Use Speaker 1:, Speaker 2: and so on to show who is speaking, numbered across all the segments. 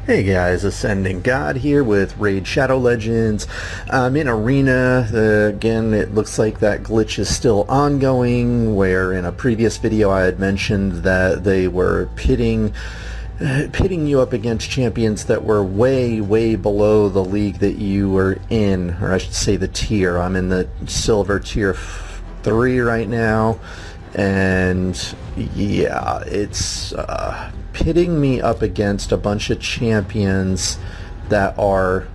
Speaker 1: Hey guys, AscendantGod here with Raid Shadow Legends. I'm in Arena. Again, it looks like that glitch is still ongoing, where in a previous video I had mentioned that they were pitting you up against champions that were way below the league that you were in, or I should say the tier. I'm in the silver tier 3 right now, and yeah, it's pitting me up against a bunch of champions that are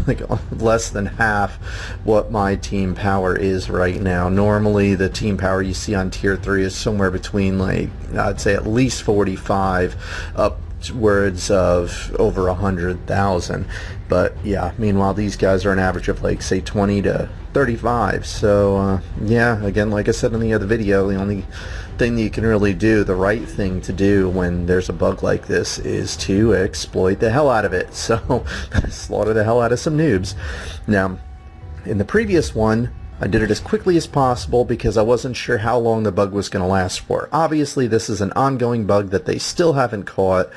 Speaker 1: like less than half what my team power is right now. Normally the team power you see on tier 3 is somewhere between, like, I'd say at least 45 upwards of over 100,000. But yeah, meanwhile these guys are an average of, like, say 20 to 35. So yeah, again, like I said in the other video, the only thing that you can really do, the right thing to do when there's a bug like this, is to exploit the hell out of it. So slaughter the hell out of some noobs. Now, in the previous one, I did it as quickly as possible because I wasn't sure how long the bug was going to last for. Obviously, this is an ongoing bug that they still haven't caught,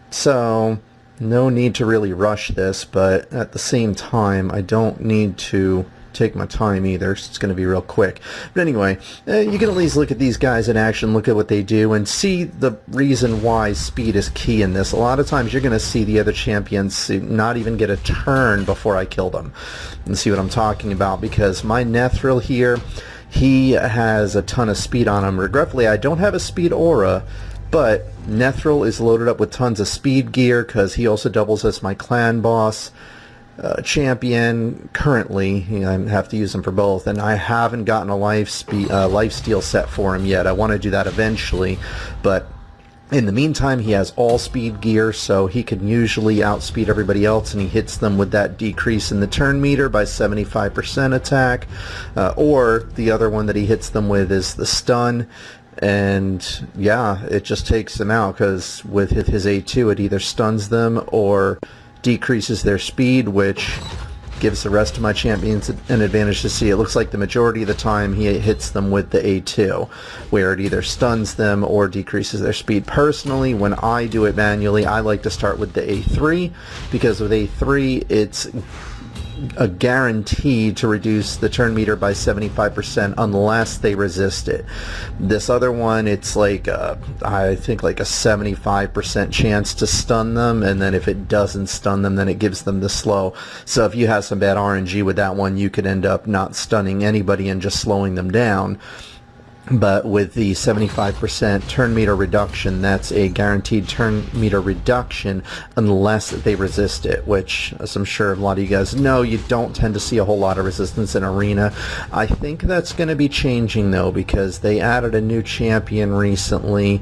Speaker 1: so no need to really rush this, but at the same time, I don't need to take my time either, so it's going to be real quick. But anyway, you can at least look at these guys in action, look at what they do, and see the reason why speed is key in this. A lot of times you're going to see the other champions not even get a turn before I kill them. And see what I'm talking about, because my Nethril here, he has a ton of speed on him. Regretfully, I don't have a speed aura, but Nethril is loaded up with tons of speed gear because he also doubles as my clan boss champion currently. I have to use them for both, and I haven't gotten a lifesteal set for him yet. I want to do that eventually, but in the meantime he has all speed gear, so he can usually outspeed everybody else, and he hits them with that decrease in the turn meter by 75% attack, or the other one that he hits them with is the stun. And yeah, it just takes them out, because with his A2 it either stuns them or decreases their speed, which gives the rest of my champions an advantage to see. It looks like the majority of the time he hits them with the A2, where it either stuns them or decreases their speed. Personally, when I do it manually, I like to start with the A3, because with A3 it's a guarantee to reduce the turn meter by 75% unless they resist it. This other one, it's like I think like a 75% chance to stun them, and then if it doesn't stun them, then it gives them the slow. So if you have some bad RNG with that one, you could end up not stunning anybody and just slowing them down. But with the 75% turn meter reduction, that's a guaranteed turn meter reduction unless they resist it, which, as I'm sure a lot of you guys know, you don't tend to see a whole lot of resistance in Arena. I think that's going to be changing though, because they added a new champion recently.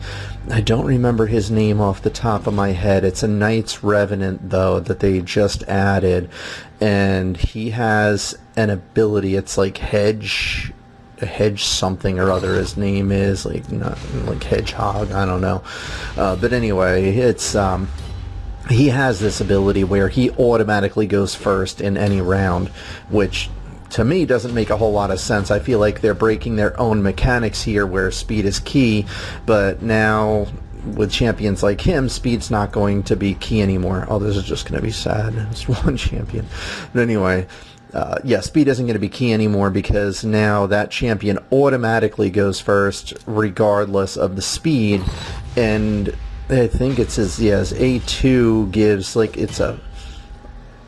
Speaker 1: I don't remember his name off the top of my head. It's a Knight's Revenant though that they just added, and he has an ability. It's like hedge something or other. His name is not like Hedgehog, I don't know, but anyway, it's he has this ability where he automatically goes first in any round, which to me doesn't make a whole lot of sense. I feel like they're breaking their own mechanics here, where speed is key, but now with champions like him, speed's not going to be key anymore. Oh, this is just going to be sad. It's one champion. But anyway, yeah, speed isn't going to be key anymore, because now that champion automatically goes first regardless of the speed. And I think it's his A2 gives, like, it's a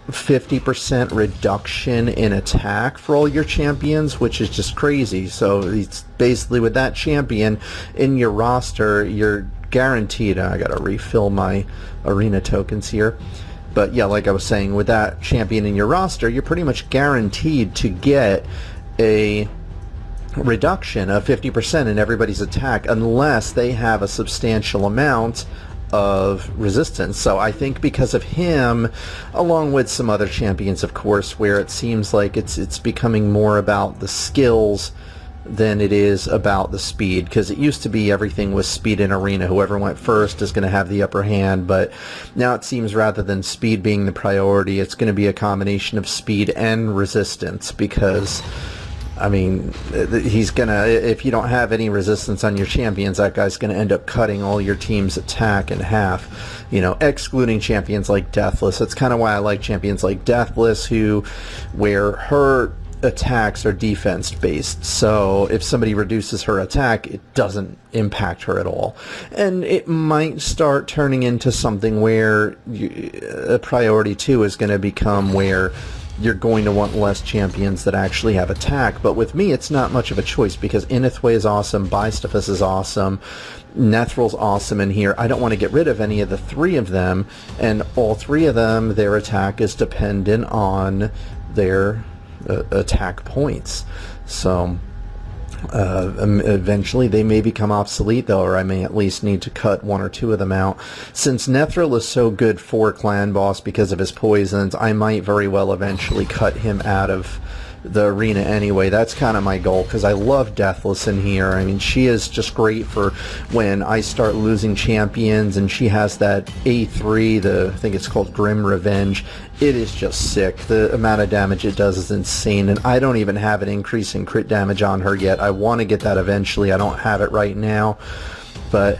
Speaker 1: 50% reduction in attack for all your champions, which is just crazy. So it's basically, with that champion in your roster, you're guaranteed. I gotta refill my arena tokens here. But yeah, like I was saying, with that champion in your roster, you're pretty much guaranteed to get a reduction of 50% in everybody's attack, unless they have a substantial amount of resistance. So I think because of him, along with some other champions, of course, where it seems like it's becoming more about the skills than it is about the speed, because it used to be everything was speed in Arena. Whoever went first is going to have the upper hand, but now it seems rather than speed being the priority, it's going to be a combination of speed and resistance, because I mean, he's gonna, if you don't have any resistance on your champions, that guy's gonna end up cutting all your team's attack in half, you know, excluding champions like Deathless. That's kind of why I like champions like Deathless, where her attacks are defense based, so if somebody reduces her attack, it doesn't impact her at all. And it might start turning into something where a priority 2 is going to become where you're going to want less champions that actually have attack. But with me, it's not much of a choice, because Inithwe is awesome, Bystophus is awesome, Nethril's awesome in here. I don't want to get rid of any of the 3 of them, and all 3 of them, their attack is dependent on their attack points. So eventually they may become obsolete, though, or I may at least need to cut 1 or 2 of them out. Since Nethril is so good for clan boss because of his poisons, I might very well eventually cut him out of the arena anyway. That's kind of my goal, because I love Deathless in here. I mean, she is just great for when I start losing champions, and she has that A3, I think it's called Grim Revenge. It is just sick. The amount of damage it does is insane, and I don't even have an increase in crit damage on her yet. I want to get that eventually. I don't have it right now, but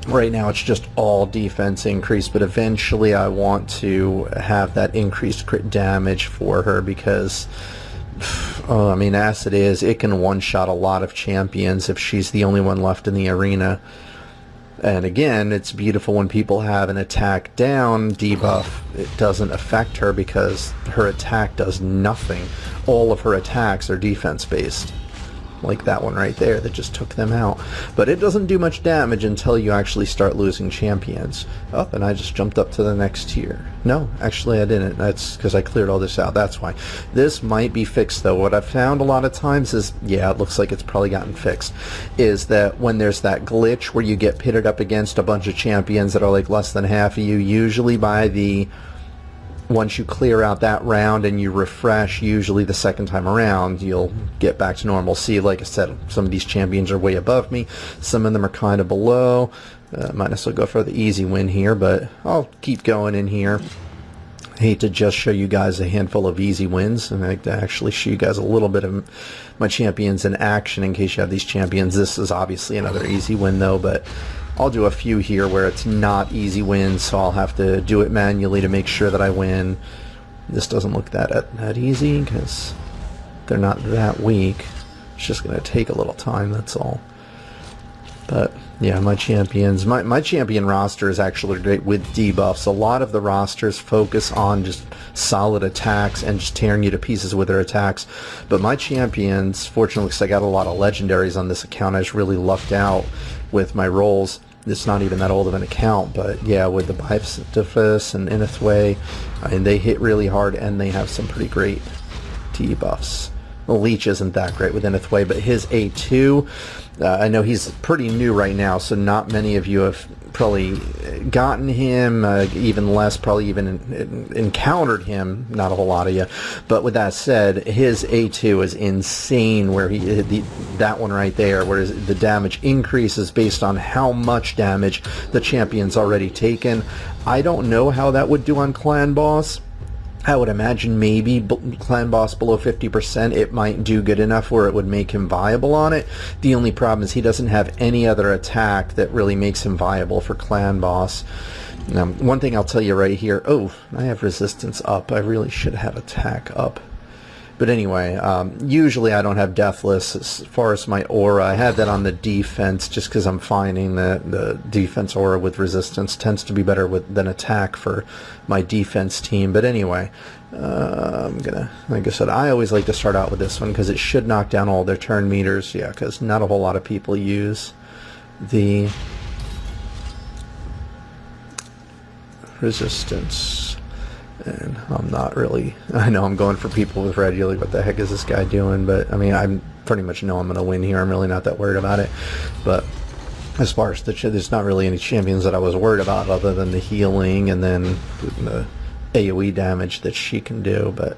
Speaker 1: right now it's just all defense increase, but eventually I want to have that increased crit damage for her, because oh, I mean, as it is, it can one-shot a lot of champions if she's the only one left in the arena. And again, it's beautiful when people have an attack down debuff. It doesn't affect her because her attack does nothing. All of her attacks are defense-based. Like that one right there that just took them out. But it doesn't do much damage until you actually start losing champions. Oh, and I just jumped up to the next tier. No, actually I didn't. That's because I cleared all this out. That's why. This might be fixed, though. What I've found a lot of times is, yeah, it looks like it's probably gotten fixed, is that when there's that glitch where you get pitted up against a bunch of champions that are like less than half of you, usually by the once you clear out that round and you refresh, usually the second time around, you'll get back to normal. See, like I said, some of these champions are way above me. Some of them are kind of below. Might as well go for the easy win here, but I'll keep going in here. I hate to just show you guys a handful of easy wins, and I like to actually show you guys a little bit of my champions in action in case you have these champions. This is obviously another easy win, though, but I'll do a few here where it's not easy wins, so I'll have to do it manually to make sure that I win. This doesn't look that easy because they're not that weak. It's just going to take a little time, that's all. But yeah, my champions, my champion roster is actually great with debuffs. A lot of the rosters focus on just solid attacks and just tearing you to pieces with their attacks. But my champions, fortunately, because I got a lot of legendaries on this account, I just really lucked out with my rolls. It's not even that old of an account, but yeah, with the Bystophus and Inithwe, I mean, they hit really hard and they have some pretty great debuffs. The Leech isn't that great with Inithwe, but his A2, I know he's pretty new right now, so not many of you have probably gotten him, even less probably even encountered him, not a whole lot of you. But with that said, his A2 is insane, where he that one right there, where the damage increases based on how much damage the champion's already taken. I don't know how that would do on Clan Boss. I would imagine maybe Clan Boss below 50%, it might do good enough where it would make him viable on it. The only problem is he doesn't have any other attack that really makes him viable for Clan Boss. Now, one thing I'll tell you right here, oh, I have resistance up. I really should have attack up. But anyway, usually I don't have Deathless as far as my aura. I have that on the defense just because I'm finding that the defense aura with resistance tends to be better than attack for my defense team. But anyway, I'm gonna, like I said, I always like to start out with this one because it should knock down all their turn meters. Yeah, because not a whole lot of people use the resistance. And I'm not really, I know I'm going for people with red. You're like, what the heck is this guy doing? But I mean, I pretty much know I'm going to win here. I'm really not that worried about it. But as far as there's not really any champions that I was worried about other than the healing and then the AoE damage that she can do. But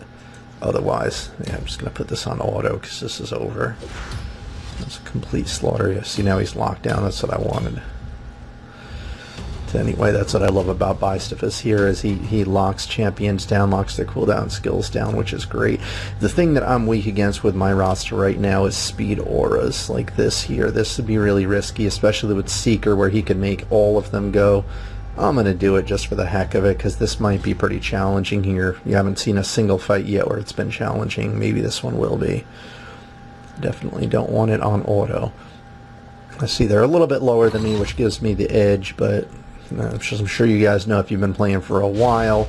Speaker 1: otherwise, yeah, I'm just going to put this on auto because this is over. That's a complete slaughter. Yeah, see, now he's locked down. That's what I wanted. So anyway, that's what I love about Bystophus here, is he locks champions down, locks their cooldown skills down, which is great. The thing that I'm weak against with my roster right now is speed auras like this here. This would be really risky, especially with Seeker, where he can make all of them go. I'm going to do it just for the heck of it, because this might be pretty challenging here. You haven't seen a single fight yet where it's been challenging. Maybe this one will be. Definitely don't want it on auto. I see they're a little bit lower than me, which gives me the edge, but I'm sure you guys know, if you've been playing for a while,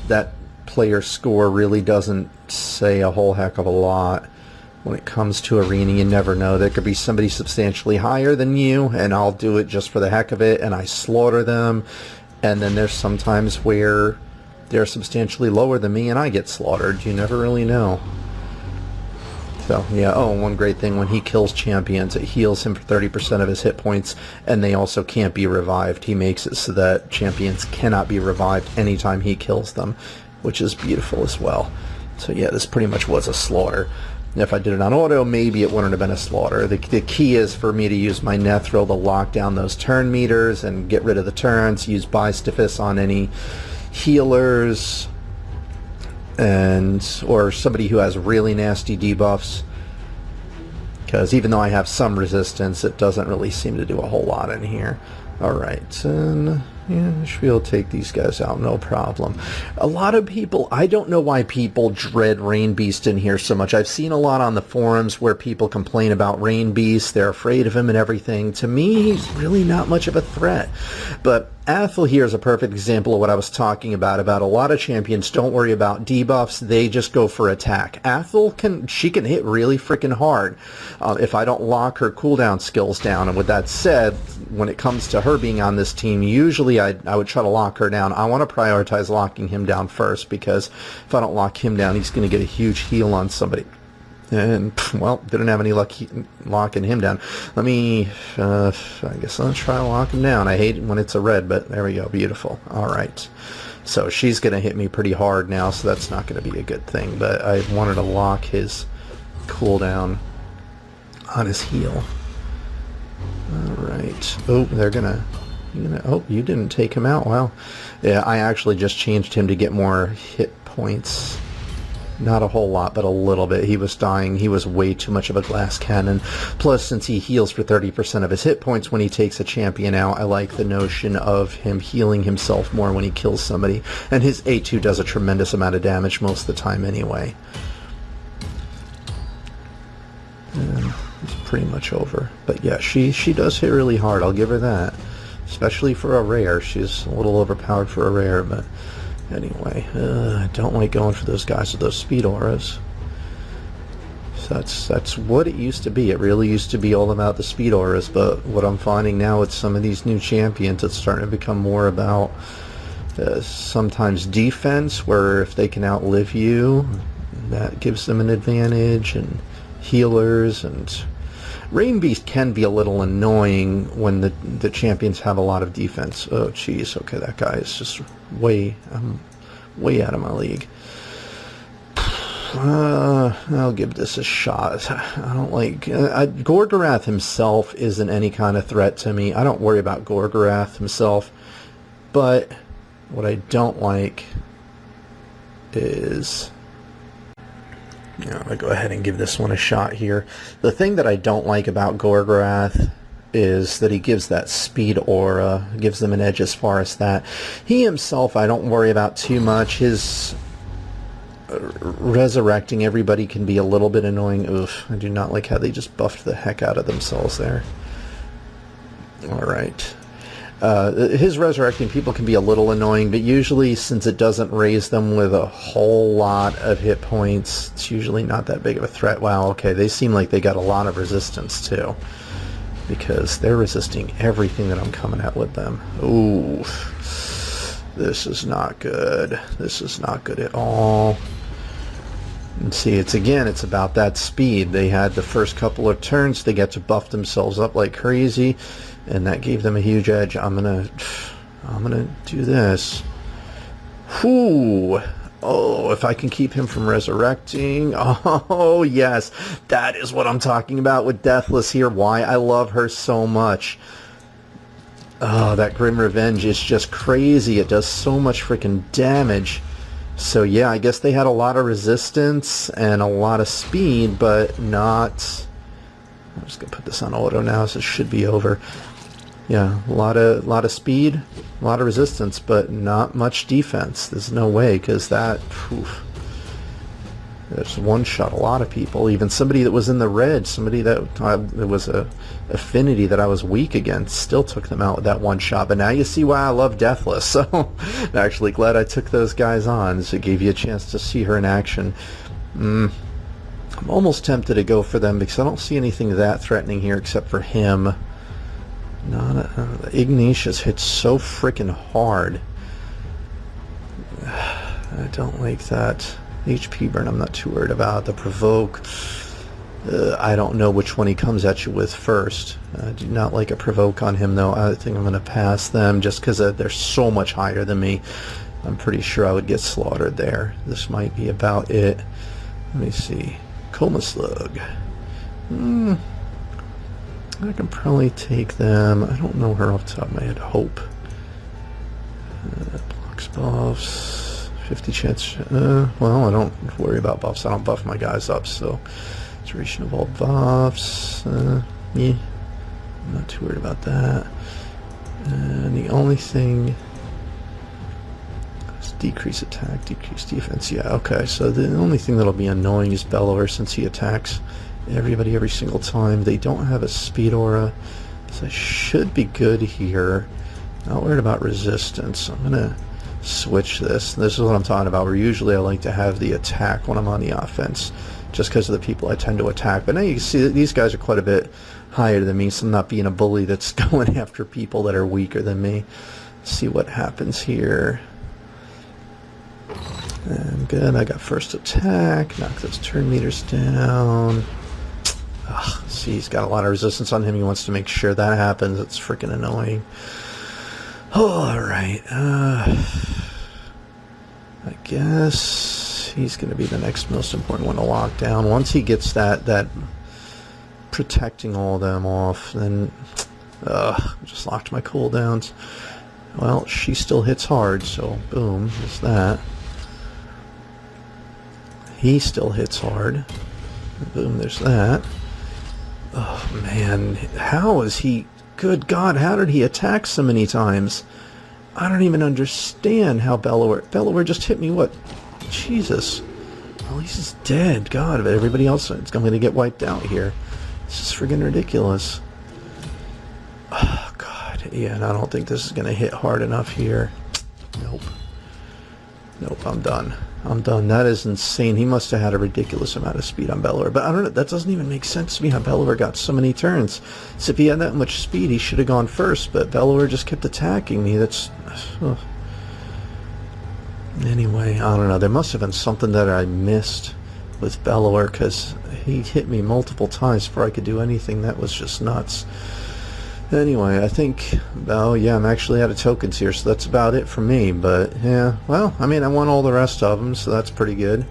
Speaker 1: that player score really doesn't say a whole heck of a lot. When it comes to arena, you never know. There could be somebody substantially higher than you, and I'll do it just for the heck of it, and I slaughter them. And then there's sometimes where they're substantially lower than me, and I get slaughtered. You never really know. So, yeah, oh, one great thing, when he kills champions, it heals him for 30% of his hit points, and they also can't be revived. He makes it so that champions cannot be revived anytime he kills them, which is beautiful as well. So, yeah, this pretty much was a slaughter. If I did it on auto, maybe it wouldn't have been a slaughter. The key is for me to use my Nethril to lock down those turn meters and get rid of the turns, use Bystophus on any healers, or somebody who has really nasty debuffs, because even though I have some resistance, it doesn't really seem to do a whole lot in here. Alright, and yeah, I should be able to take these guys out, no problem. A lot of people, I don't know why people dread Rain Beast in here so much. I've seen a lot on the forums where people complain about Rain Beast, they're afraid of him and everything. To me, he's really not much of a threat. But Athel here is a perfect example of what I was talking about a lot of champions don't worry about debuffs, they just go for attack. Athel she can hit really freaking hard if I don't lock her cooldown skills down. And with that said, when it comes to her being on this team, usually I would try to lock her down. I want to prioritize locking him down first, because if I don't lock him down, he's going to get a huge heal on somebody. And, well, didn't have any luck locking him down. Let me, I guess I'll try to lock him down. I hate it when it's a red, but there we go. Beautiful. All right. So she's going to hit me pretty hard now, so that's not going to be a good thing. But I wanted to lock his cooldown on his heal. All right. Oh, they're going to... Oh, you didn't take him out. Wow. Yeah, I actually just changed him to get more hit points. Not a whole lot, but a little bit. He was dying. He was way too much of a glass cannon. Plus, since he heals for 30% of his hit points when he takes a champion out, I like the notion of him healing himself more when he kills somebody. And his A2 does a tremendous amount of damage most of the time anyway. And it's pretty much over. But yeah, she does hit really hard. I'll give her that. Especially for a rare. She's a little overpowered for a rare, but... Anyway, I don't like going for those guys with those speed auras. So that's what it used to be. It really used to be all about the speed auras, but what I'm finding now with some of these new champions, it's starting to become more about sometimes defense, where if they can outlive you, that gives them an advantage, and healers, and... Rain Beast can be a little annoying when the champions have a lot of defense. Oh, jeez. Okay, that guy is just way out of my league. I'll give this a shot. I don't like... Gorgorath himself isn't any kind of threat to me. I don't worry about Gorgorath himself. But what I don't like is... Yeah, I'm going to go ahead and give this one a shot here. The thing that I don't like about Gorgorath is that he gives that speed aura, gives them an edge as far as that. He himself, I don't worry about too much. His resurrecting everybody can be a little bit annoying. Oof, I do not like how they just buffed the heck out of themselves there. Alright. His resurrecting people can be a little annoying, but usually since it doesn't raise them with a whole lot of hit points, it's usually not that big of a threat. Wow, okay, they seem like they got a lot of resistance too, because they're resisting everything that I'm coming at with them. Ooh, this is not good. This is not good at all. And see, it's about that speed. They had the first couple of turns, they got to buff themselves up like crazy, and that gave them a huge edge. I'm gonna do this. Whoo! Oh, if I can keep him from resurrecting. Oh, yes. That is what I'm talking about with Deathless here. Why I love her so much. Oh, that Grim Revenge is just crazy. It does so much freaking damage. So yeah, I guess they had a lot of resistance and a lot of speed, but not... I'm just gonna put this on auto now, so it should be over. Yeah, a lot of speed, a lot of resistance, but not much defense. There's no way, because that... Oof, there's one-shot a lot of people. Even somebody that was in the red, somebody that there was a affinity that I was weak against, still took them out with that one shot. But now you see why I love Deathless. So I'm actually glad I took those guys on, so it gave you a chance to see her in action. I'm almost tempted to go for them because I don't see anything that threatening here except for him. Ignatius hits so freaking hard. I don't like that. HP burn I'm not too worried about. The provoke, I don't know which one he comes at you with first. I do not like a provoke on him though. I think I'm going to pass them just because they're so much higher than me. I'm pretty sure I would get slaughtered there. This might be about it. Let me see. Coma Slug. I can probably take them. I don't know her off the top of my head. Hope. Blocks buffs. 50 chance. Well, I don't worry about buffs. I don't buff my guys up, so duration of all buffs. Yeah, I'm not too worried about that. And the only thing is decrease attack, decrease defense. Yeah, okay. So the only thing that'll be annoying is Bellower, since he attacks everybody every single time. They don't have a speed aura, so I should be good here. Not worried about resistance. I'm gonna switch this. This is what I'm talking about, where usually I like to have the attack when I'm on the offense, just because of the people I tend to attack. But now you can see that these guys are quite a bit higher than me, so I'm not being a bully that's going after people that are weaker than me. Let's see what happens here. And good, I got first attack. Knock those turn meters down. Ugh, see, he's got a lot of resistance on him. He wants to make sure that happens. It's freaking annoying. Oh, alright, I guess he's going to be the next most important one to lock down. Once he gets that protecting all of them off, then just locked my cooldowns. Well, she still hits hard, so boom, there's that. He still hits hard. Boom, there's that. Oh man, how is he... Good God, how did he attack so many times? I don't even understand how Bellower just hit me, what? Jesus. Well, he's just dead. God, but everybody else is going to get wiped out here. This is friggin' ridiculous. Oh, God. Yeah, and I don't think this is going to hit hard enough here. Nope. Nope, I'm done. I'm done. That is insane. He must have had a ridiculous amount of speed on Bellower. But I don't know. That doesn't even make sense to me how Bellower got so many turns. So if he had that much speed, he should have gone first. But Bellower just kept attacking me. That's... Anyway, I don't know. There must have been something that I missed with Bellower, because he hit me multiple times before I could do anything. That was just nuts. Anyway, I think, oh yeah, I'm actually out of tokens here, so that's about it for me. But yeah, well, I mean, I won all the rest of them, so that's pretty good.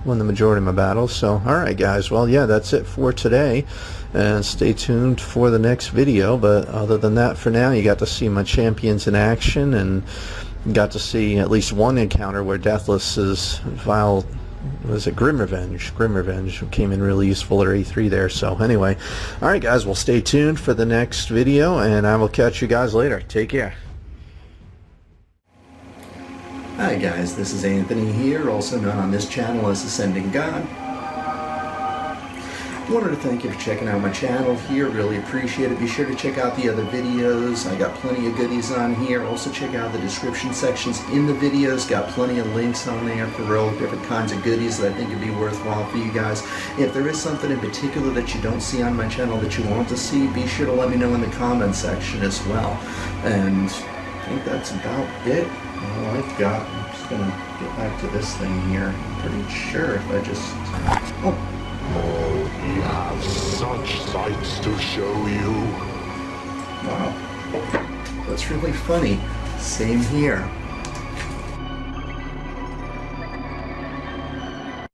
Speaker 1: Won the majority of my battles. So alright guys, well yeah, that's it for today, and stay tuned for the next video. But other than that, for now, you got to see my champions in action, and got to see at least one encounter where Deathless's vile... Was it Grim Revenge? Grim Revenge came in really useful at A3 there. So anyway, alright guys, well stay tuned for the next video, and I will catch you guys later. Take care. Hi guys, this is Anthony here, also known on this channel as AscendantGod. I wanted to thank you for checking out my channel here, really appreciate it. Be sure to check out the other videos. I got plenty of goodies on here. Also check out the description sections in the videos. Got plenty of links on there for all different kinds of goodies that I think would be worthwhile for you guys. If there is something in particular that you don't see on my channel that you want to see, be sure to let me know in the comment section as well. And I think that's about it. All I've got. I'm just going to get back to this thing here. I'm pretty sure if I just... Oh,
Speaker 2: we have such sights to show you.
Speaker 1: Wow. That's really funny. Same here.